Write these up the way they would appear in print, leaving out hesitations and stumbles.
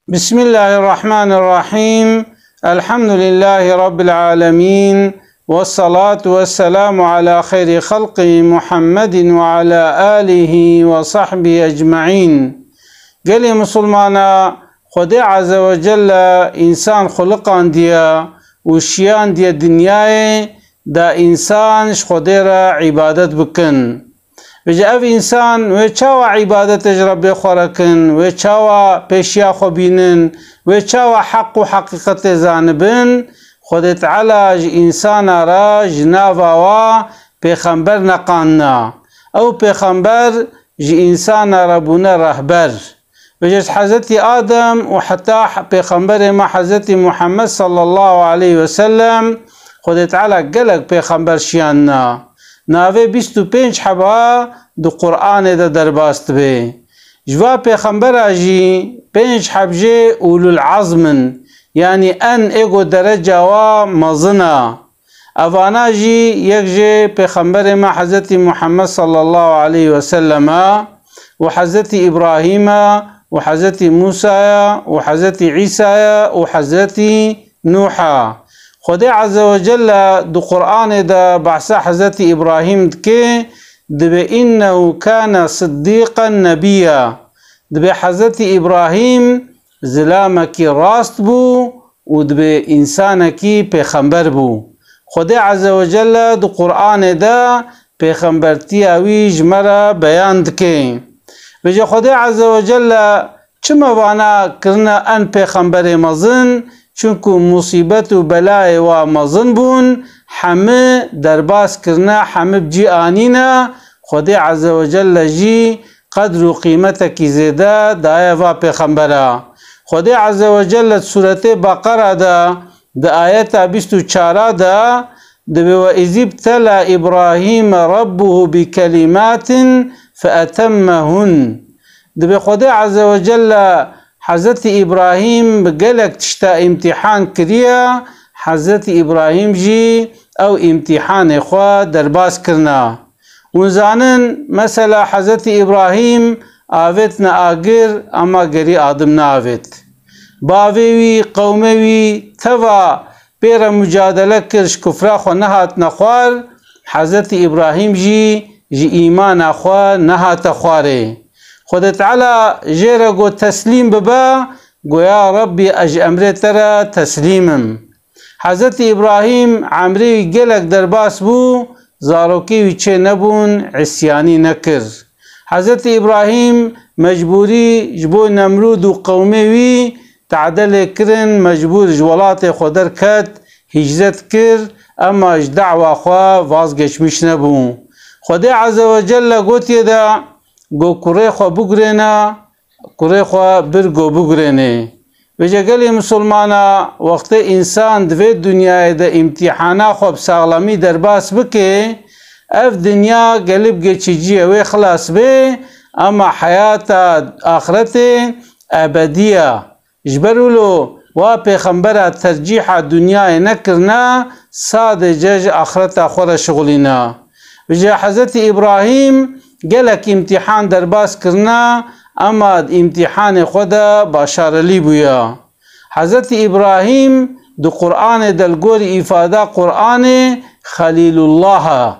بسم الله الرحمن الرحيم. الحمد لله رب العالمين، والصلاة والسلام على خير خلق محمد وعلى آله وصحبه أجمعين. قال مسلمانا خدا عز وجل إنسان خلقان ديا وشيان ديا دنياي دا إنسان خدا عبادت بكن. وجه اف انسان و چاوا عبادت رب خورکن و چاوا پیشیا خو بینن و چاوا حق و حقیقت زانبن خود تعالی انسان را جناوا و پیغمبر نقانا او پیغمبر انسان را بونه رهبر. وجه حضرت آدم و حتی پیغمبر ما حضرت محمد صلی الله علیه وسلم خود تعالی گلک پیغمبر شیاننا ناوه 25 حبا دو قرآن دا درباست به جوا پیغمبر آجی 5 حبجه اولو العظمن یعنی ان ایگو درجه و مزنا اوانا جی یک جه پیغمبر ما حضرت محمد صلی الله علیه وسلم و حضرت ابراهیم و حضرت موسی و حضرت عیسی و حضرت نوح. خدا عز وجل دو قرآن دا بعث حضرت إبراهيم دكي دبي إنه كان صديقا نبيا دبي حضرت إبراهيم زلامكي راست بو ودبي إنسانكي پیغمبر بو. خدا عز وجل دو قرآن دا پیغمبرتي اوي جمرة بيان دكي بجا خدا عز وجل چما وانا کرنا ان پیغمبر مزن چونکو مصیبت و بلای و مزن بون همه درباس کرنا همه بجی آنینا خدا عز وجل جی قدر و قیمت کی زیده دایه و پیغمبره. خدا عز وجل سورت بقره دا آیت 24 دا و اذ ابتلى ابراهیم ربه بکلمات فاتمهن دبی خدا عز وجل حضرت إبراهيم بقالك تشتا امتحان كريا حضرت إبراهيم جي أو امتحان إخوة درباس كرنا ونزانن مثلا حضرت إبراهيم آفتنا آقر أما قري آدمنا آفت باويوي قوموي توا بير مجادلة كرش كفرا خو نهات نخوار حضرت إبراهيم جي إيمان أخوة نهات خواره. خدا تعالى جيرا قو تسليم ببا قو يا ربي اج امري ترى تسليمم. حضرت ابراهيم عمري قلق درباس بو زاروكي ويچه نبون عسياني نكر. حضرت ابراهيم مجبوري جبو نمرود و قومي تعدل كرن مجبور جوالات خودر كت هجرت كر اما اج دعوة خوا وازگش مش نبون. خدا عز وجل قوت يدا گو کره خو بگرینه کره خو برگو بگرینه. وجه گلی مسلمانا وقت انسان دوی دنیای ده امتحانا خو بساغلامی درباس بکه اف دنیا گلیب گه چیجیه وی خلاص به اما حیات آخرت ابدیه جبرولو و پیغمبر ترجیح دنیای نکرنا ساد جج آخرت آخر شغلینا. وجه حضرت ابراهیم گلک امتحان درباس کرنا اما امتحان خدا باشار لی بویا. حضرت ابراهیم دو قرآن دلگور افاده قرآن خلیل الله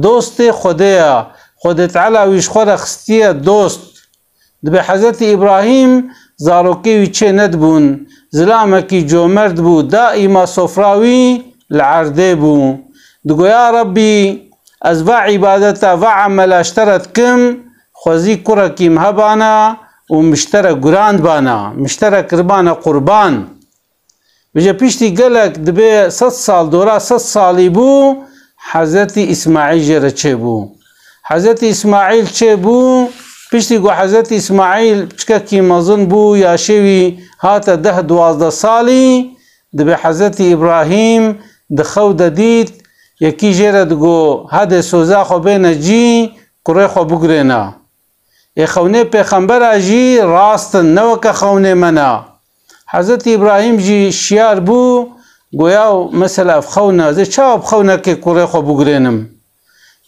دوست خدا خدا تعالی ویش خور خستیه دوست دبی حضرت ابراهیم زاروکی ویچه ند بون زلامکی جو مرد بو دائما صفراوی العرده بو دگو یا ربی از و عبادتا و عمل اشترت کم خوزی کرکی مهبانا و مشترک گراند بانا مشترک کربانا قربان. بجا پیشتی گلک دبی 100 سال دورا 100 سالی بو حضرت اسماعیل جره چه بو. حضرت اسماعیل چه بو پیشتی گو حضرت اسماعیل چککی مزن بو یا شوی هاتا 10-12 سالی دبی حضرت ابراهیم دخو دید یکی جره دگو هده سوزا خو بین جی کره خو بگرینا ای خونه پیغمبر آجی راستن نو که خونه منا. حضرت ابراهیم جی شیار بو گویا مثلا افخونه زی چا افخونه که کره خو بگرینم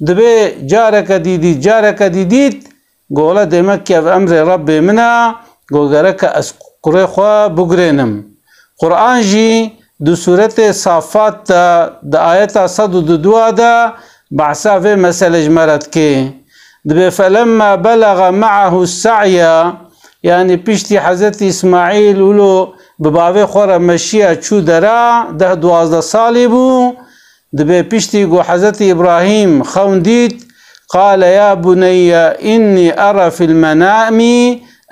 دبی جاره که دیدید گولا دیمک که امر رب منا گو گره که از کوڕێ خوا بگرێنم. قورآن جی دو سورة صافات دا آياتا 102 دا بحثا في مسألة جمرت كي دبي فلما بلغ معه السعي يعني بيشتي حضرت إسماعيل ولو بباوي خورا مشيا چو درا 12 سالي بو دبي بيشتي قو حضرت إبراهيم خونديت قال يا بني إني أرى في المنام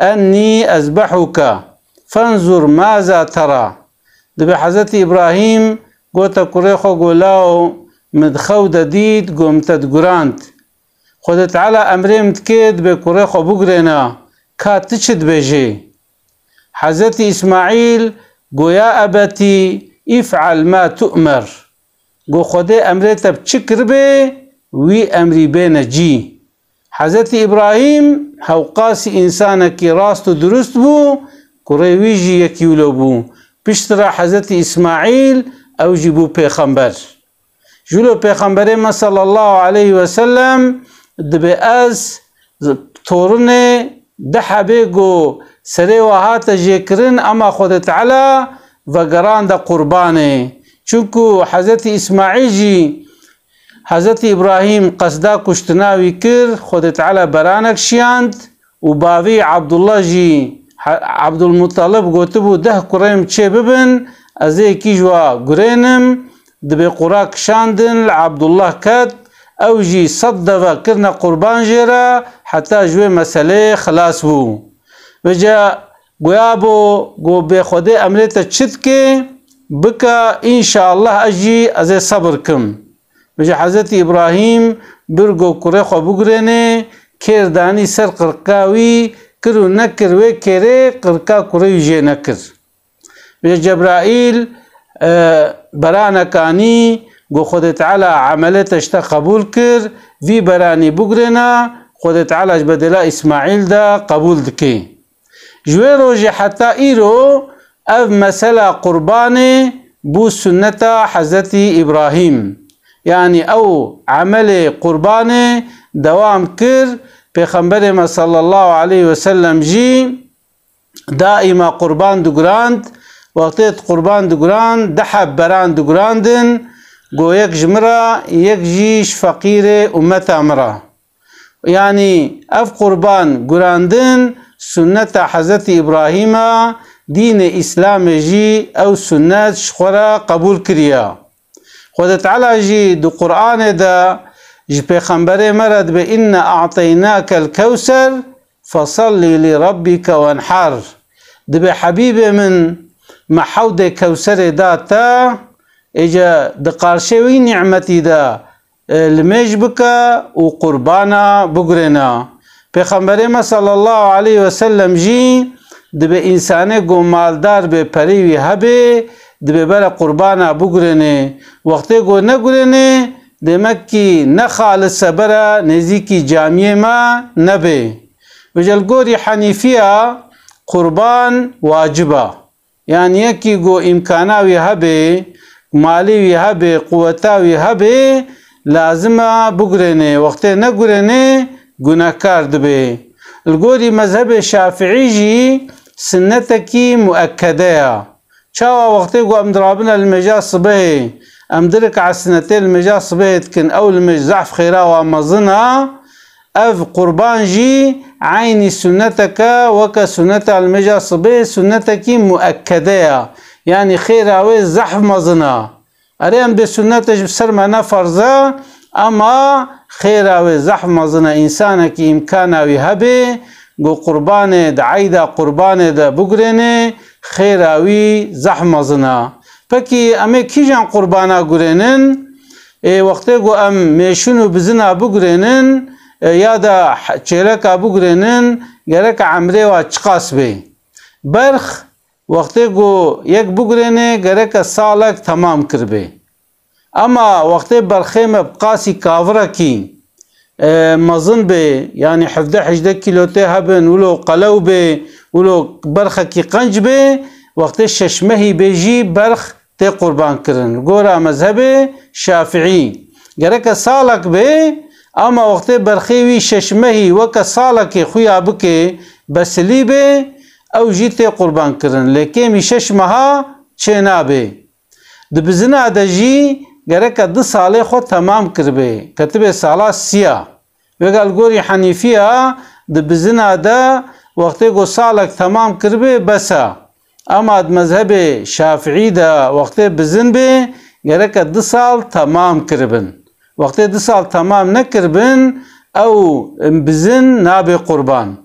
أني أذبحك فانظر ماذا ترى. دبي حضرت إبراهيم قوتا كوريخو قولاو مدخو ديد قوم تدقراند خود تعالى أمري متكيد بكوريخو بقرنا كاتشد بيجي. حضرت إسماعيل قو يا أبتي افعل ما تؤمر قو خودي أمري تبتشكر بي وي أمري بين جي. حضرت إبراهيم هاو قاسي إنسانك راست درست بو كوريويجي يكيولو بو بشترا حضرت إسماعيل أو جيبو پیغمبر جولو پیغمبر ما صلى الله عليه وسلم دبي از تورنه دحبه گو سري وهات جيكرن اما خود تعالى وقران دا قربانه چونكو حضرت إسماعيل جي حضرت إبراهيم قصدا كشتناوي كر خود تعالى برانك شياند وباوي عبد الله جي عبد المطلب گوتبو 10 كريم چه ببن ازي كيجوا گرينم دبي قرا كشاندن لعبد الله كات او جي صدفا كرنا قربان جيرا حتى جوي مسألة خلاص بو وجا قوابو قو بخودي امريتا تشتكي بكا ان شاء الله اجي ازي صبركم وجا حضرت ابراهيم برقو كريخو بقريني كيرداني سر قرقاوي كرو نكر وكيري قرقا كريو جي نكر وجا جبرائيل برانا كاني قو خود تعالى عملتش قبول كر في براني بقرنا خود تعالى بدلا إسماعيل دا قبول دكي جوي روجي حتى إيرو أف مسألة قرباني بو سنة حضرت إبراهيم يعني أو عمل قرباني دوام كر پیغمبر ما صلى الله عليه وسلم جي دائما قربان دقراند وقتت قربان دقراند دحب بران دقراندن قو يك جمرة يك جيش فقير أمتا مرة يعني أف قربان قراندن سنة حضرت إبراهيم دين إسلام جي أو سنة شخورة قبول كريا خود تعالى جي دو قرآن دا جي پیغمبر مرد بإن أعطيناك الكوثر فصلي لربك وانحر دبي حبيبي من محود كوثر داتا اجا دقارشوي نعمتي دا الميج بكا وقربانا بقرنا پیغمبر ما صلى الله عليه وسلم جي دبي انسانه گو مالدار به پريوي هبه دبي بلا قربانا بقرنه وقته گو نگرنه دمكي نخالص برا نزيكي جامعه ما نبه وجلگوري حنيفيه قربان واجبه يعني يكي گو امكاناوي هبه مالي هبه قوتاوي هبه لازمه بقرنه وقت نقرنه گناهكار دبه الگوري مذهب الشافعي جي سنتكي مؤكده شاوا وقت گو امدرابنا المجا صبه امدرك على سنتين المجا صبه تكن او المج ضعف خيرا ومظنها اف قربان جي عيني سنتك وك سنة المجا صبه سنتكي مؤكده يعني خيراوي زحف مظنها اريم بسنتك بسر منا فرضه اما خيراوي زحف مظنها انسانك امكاناوي هبه گو قربان دعيدا قربان دا بقرنه خيراوي زحف مظنها پکی امی کیجان قربانا گرینن وقتی گو ام میشونو بزنا بگرینن یا دا چیلکا بگرینن گرک عمره و چقاس بی برخ وقتی گو یک بگرینه گرک سالک تمام کر بی اما وقتی برخیم بقاسی کاورا کی مظن بی یعنی 17 کیلو ته هبن ولو قلو بی ولو برخ کی قنج بی وقتی ششمهی بیجی برخ تی قربان کرن گورا مذهب شافعی گرک سالک بی اما وقتی برخیوی ششمهی وک سالک خویا بکی بسلی بی او جیتی قربان کرن لیکن 6 ماها چه نابه دبزنا دجی گرک 2 ساله خود تمام کربه کتب سالا سیا وقال گوری حنیفیه دبزنا دا وقتی گو سالک تمام کربه بسا اما مذهب شافعی دا وقتی بزن به گرک 2 سال تمام کربن وقتی 2 سال تمام نکربن او بزن نابه قربان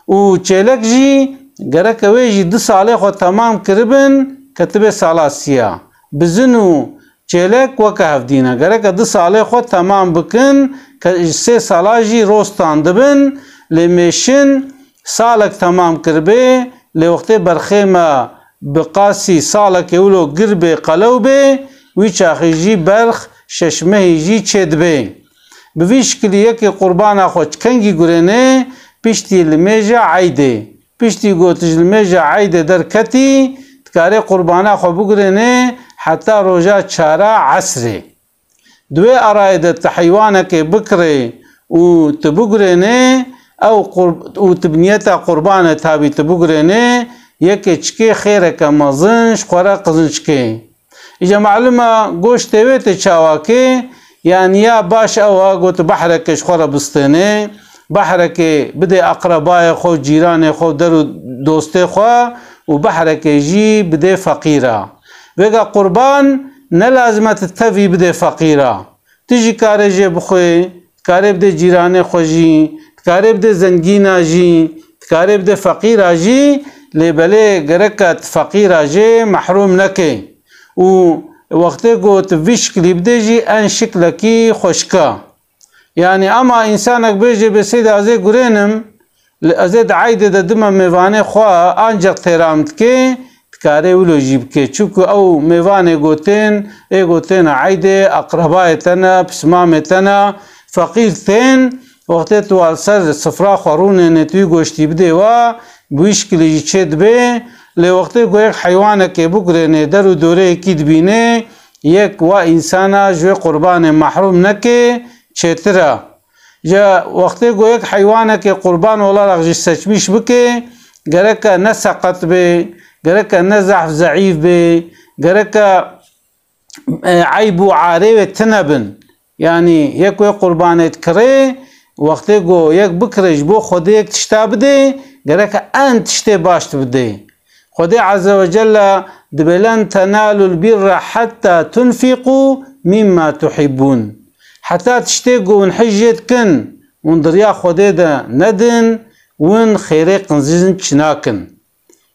و چلک جی گرک ویجی 2 ساله خود تمام کربن کتب سالا سیا بزنو چلک وکه هفدینه گرک 2 ساله خود تمام بکن که 3 ساله جی روستان دبن لمیشن سالک تمام کربه لوقت برخیمه بقاسی سالک اولو گربه قلوبه وی چاخی جی برخ ششمه جی چدبه بویش کلیه که قربان خود کنگی گرنه پشتی لمیجه عیده پشتی گوتج لمیجه عیده در کتی تکاره قربان خود بگرنه حتی روژا چاره عصره دوی ارائدت حیوانه که بکره و تبگرنه او تبنیتا قربان تابی تبگرنه یکی چکی خیره که مزنش خورا قزنچکی ایجا معلومه گوشت ویت چاواکه یعنی یا باش او گوت بحرکش خورا بستنه بحرکه بده اقربای خو جیران خو در دوسته خو و بحرکه جی بده فقیره وگا قربان نلازمت تفی بده فقیره تیجی کاره جی بخوی کاره بده جیران خو جی کاره بده زنگینا جی کاره بده فقیره جی لیبله گرکت فقیره جی محروم نکه و وقتی گوت ویش کلی بده جی ان شکلکی خوشکا یعنی اما انسانک بیجی بسید ازی گرینم ازید عیده ده دم میوانه خواه آنجاق تیرامد که تکاره ولو جیب که چوکو او میوانه گوتین ای گوتین عیده اقربای تنا پسمام تنا فقیر تین وقتی توال سر صفرا خورونه نتوی گوشتی بده و بویش کلی چید به لی وقتی گو یک حیوانه که بگرینه در و دوره کید بینه یک و انسانا جو قربان محروم نکه چتره یا وقتی گو یک حیوانه که قربان ولا رغجی سچمیش بکه گرک نه سقط به گرک نه ضعف ضعیف به گرک عیب و عاره تنبن یعنی یک قربانت کره وقتی گو یک بکرش بو خود یک تشتا بده گرک ان تشته باشت بده خدای عز وجل دبلن تنالوا البر حتى تنفقوا مما تحبون حتى تشتاقوا ونحجت كن وندريا خدای ده ندن ون خيري قنزيزن چناكن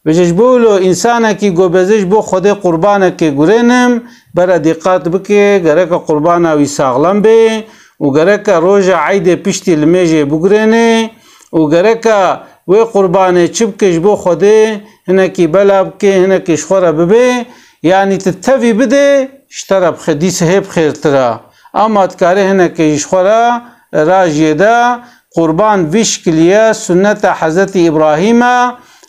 بجبولو انسانا كي گوبزش بو خدای قربانا كي گرينم برا دقات بكي گرك قربانا وي ساغلم بي وگرك روجا عيد پشتي لميجي بگريني وگرك وی قربانه چبکش بو خوده هنکی بلاب که هنکی شخوره ببه یعنی تتوی بده اشترب خدیس هب خیر ترا اما تکاره هنکی شخوره راجیه دا قربان ویش کلیه سنت حضرت ابراهیم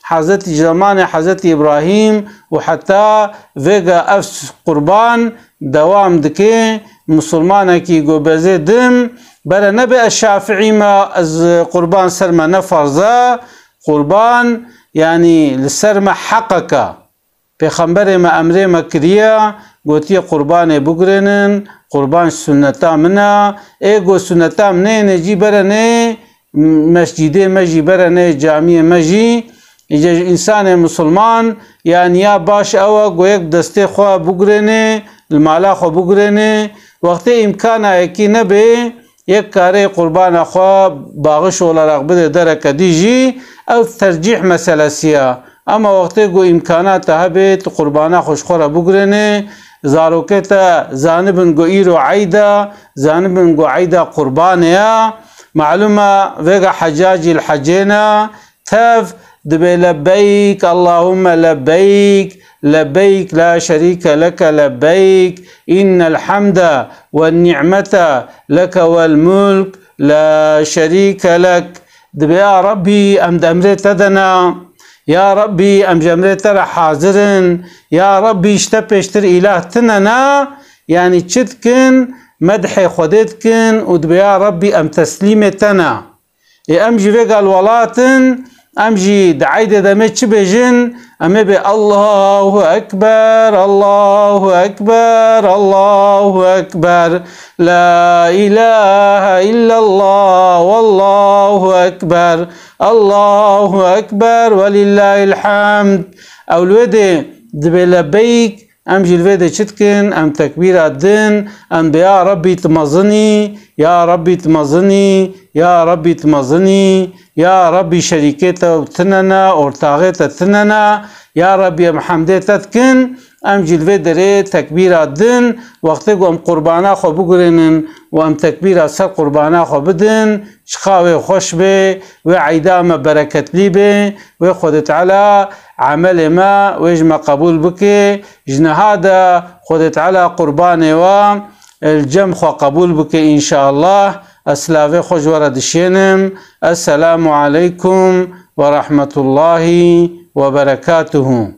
حضرت زمان حضرت ابراهیم و حتی ویگا افس قربان دوام دکه مسلمانه کی گوبزه دم برا نبي الشافعي ما از قربان سرما نفرزا قربان يعني لسرما حقك پیغمبر ما امره ما كريا قوتي قربان بگرنن قربان سنتا منا ايگو سنتا منه نجي برا نه مسجده مجي برا نه جامعه مجي اجا انسان مسلمان يعني يا باش او گويك دسته خوا بگرنه المالا خوا بگرنه وقت امکانه اکی نبه یک کاری قربان خوا باغش ولا رغبت درک دیجی او ترجیح مسئله سیا اما وقتی گو امکانات هبت قربان خوش خورا بگرنه زاروکتا زانبن گو ایرو عیدا زانبن گو عیدا قربانیا معلومه ویگا حجاج الحجینا تف دبي لبيك اللهم لبيك لبيك لا شريك لك لبيك إن الحمد والنعمة لك والملك لا شريك لك دبي يا ربي أم دمرت دنا يا ربي أم جمرت حاضرن يا ربي اشتبشتر إله تننا يعني تشتكن مدح خدتكن ودبي يا ربي أم تسليمتنا أم جيفيق الولاتن امجي دعايد دمي چه بجن امي بي الله اكبر الله اكبر الله اكبر لا اله الا الله والله اكبر الله اكبر ولله الحمد. او الوده دبي لبيك امجي الوده چتكن ام تكبير الدين ام يا ربي تمزني يا ربي تمزني يا ربي تمزني يا ربي شريكته تننا ortağıta تننا يا ربي محمده تتكن ام جلوه دره تكبير الدين وقت ام قربانا خو بگرنن و ام تكبير سر قربانا خو بدن شخاوه خوش به و عيدام بركت لي به و خود تعالى عمل ما ويجمع قبول بك جنهادا خود تعالى قربانه و الجم خو قبول بك ان شاء الله. اسلاوه خوش ورد شينم. السلام عليكم ورحمة الله وبركاته.